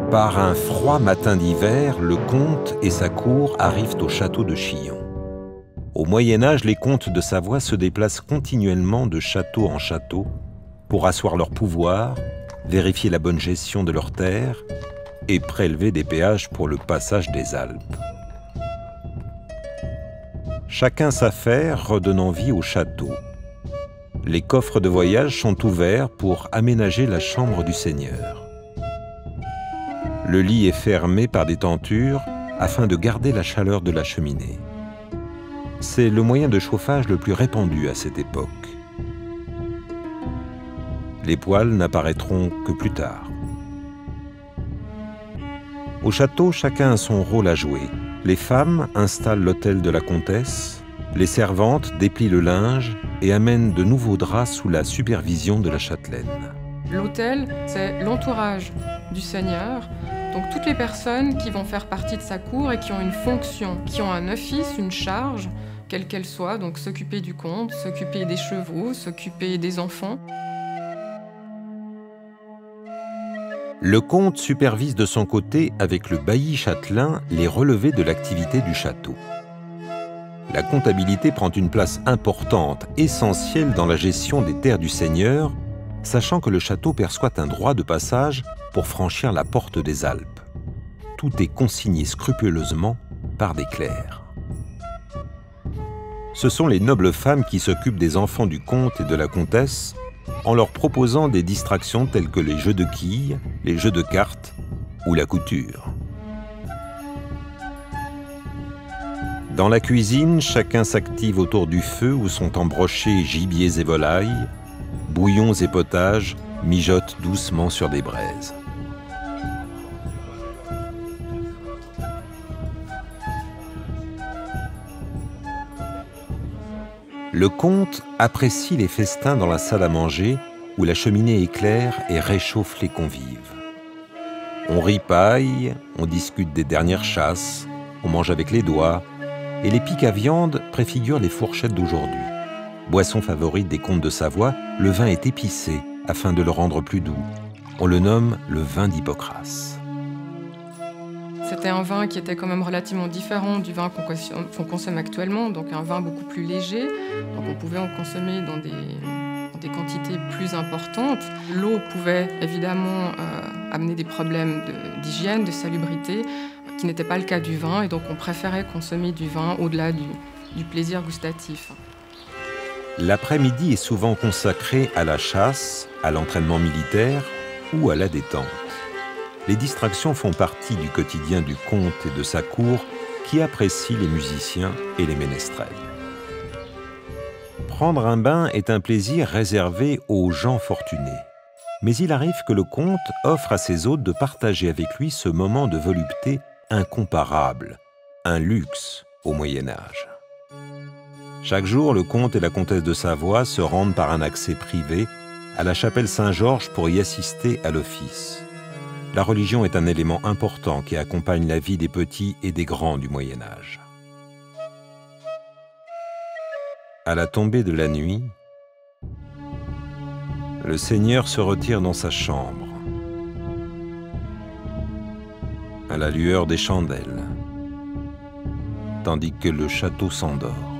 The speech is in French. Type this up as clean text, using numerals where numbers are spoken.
Par un froid matin d'hiver, le comte et sa cour arrivent au château de Chillon. Au Moyen-Âge, les comtes de Savoie se déplacent continuellement de château en château pour asseoir leur pouvoir, vérifier la bonne gestion de leurs terres et prélever des péages pour le passage des Alpes. Chacun s'affaire, redonnant vie au château. Les coffres de voyage sont ouverts pour aménager la chambre du seigneur. Le lit est fermé par des tentures afin de garder la chaleur de la cheminée. C'est le moyen de chauffage le plus répandu à cette époque. Les poêles n'apparaîtront que plus tard. Au château, chacun a son rôle à jouer. Les femmes installent l'autel de la comtesse, les servantes déplient le linge et amènent de nouveaux draps sous la supervision de la châtelaine. L'autel, c'est l'entourage du seigneur, donc toutes les personnes qui vont faire partie de sa cour et qui ont une fonction, qui ont un office, une charge, quelle qu'elle soit, donc s'occuper du comte, s'occuper des chevaux, s'occuper des enfants. Le comte supervise de son côté, avec le bailli châtelain, les relevés de l'activité du château. La comptabilité prend une place importante, essentielle dans la gestion des terres du seigneur, sachant que le château perçoit un droit de passage pour franchir la porte des Alpes. Tout est consigné scrupuleusement par des clercs. Ce sont les nobles femmes qui s'occupent des enfants du comte et de la comtesse, en leur proposant des distractions telles que les jeux de quilles, les jeux de cartes ou la couture. Dans la cuisine, chacun s'active autour du feu où sont embrochés gibiers et volailles, bouillons et potages mijotent doucement sur des braises. Le comte apprécie les festins dans la salle à manger où la cheminée éclaire et réchauffe les convives. On ripaille, on discute des dernières chasses, on mange avec les doigts et les piques à viande préfigurent les fourchettes d'aujourd'hui. Boisson favorite des comtes de Savoie, le vin est épicé afin de le rendre plus doux. On le nomme le vin d'Hippocrate. C'était un vin qui était quand même relativement différent du vin qu'on consomme actuellement, donc un vin beaucoup plus léger. Donc on pouvait en consommer dans des quantités plus importantes. L'eau pouvait évidemment amener des problèmes d'hygiène, de salubrité, qui n'était pas le cas du vin, et donc on préférait consommer du vin au-delà du plaisir gustatif. L'après-midi est souvent consacré à la chasse, à l'entraînement militaire ou à la détente. Les distractions font partie du quotidien du comte et de sa cour qui apprécie les musiciens et les ménestrels. Prendre un bain est un plaisir réservé aux gens fortunés. Mais il arrive que le comte offre à ses hôtes de partager avec lui ce moment de volupté incomparable, un luxe au Moyen-Âge. Chaque jour, le comte et la comtesse de Savoie se rendent par un accès privé à la chapelle Saint-Georges pour y assister à l'office. La religion est un élément important qui accompagne la vie des petits et des grands du Moyen-Âge. À la tombée de la nuit, le seigneur se retire dans sa chambre, à la lueur des chandelles, tandis que le château s'endort.